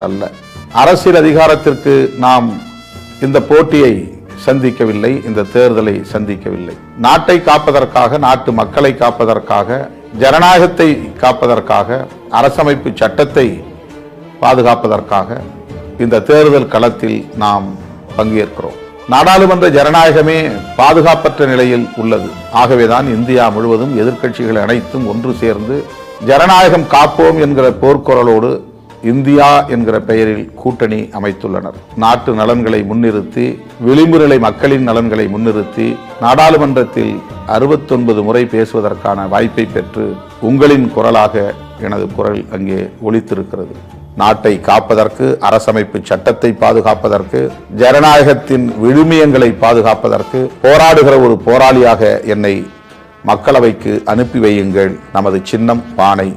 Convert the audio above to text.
அல்ல. அரசியல் அதிகாரத்திற்கு நாம் இந்த போட்டியை சந்திக்கவில்லை, இந்த தேர்தலை சந்திக்கவில்லை. நாட்டை காப்பதற்காக, நாட்டு மக்களை காப்பதற்காக, ஜனநாயகத்தை காப்பதற்காக, அரசமைப்பு சட்டத்தை பாதுகாப்பதற்காக இந்த தேர்தல் களத்தில் நாம் பங்கேற்கிறோம். நாடாளுமன்ற ஜனநாயகமே பாதுகாப்பற்ற நிலையில் உள்ளது. ஆகவேதான் இந்தியா முழுவதும் எதிர்க்கட்சிகள் அனைத்தும் ஒன்று சேர்ந்து ஜனநாயகம் காப்போம் என்கிற போர்க்குரலோடு இந்தியா என்கிற பெயரில் கூட்டணி அமைத்துள்ளனர். நாட்டு நலன்களை முன்னிறுத்தி, விளிம்பு நிலை மக்களின் நலன்களை முன்னிறுத்தி நாடாளுமன்றத்தில் 69 முறை பேசுவதற்கான வாய்ப்பை பெற்று உங்களின் குரலாக எனது குரல் அங்கே ஒலித்திருக்கிறது. நாட்டை காப்பதற்கு, அரசமைப்பு சட்டத்தை பாதுகாப்பதற்கு, ஜனநாயகத்தின் விழுமியங்களை பாதுகாப்பதற்கு போராடுகிற ஒரு போராளியாக என்னை மக்களவைக்கு அனுப்பி வையுங்கள். நமது சின்னம் பானை.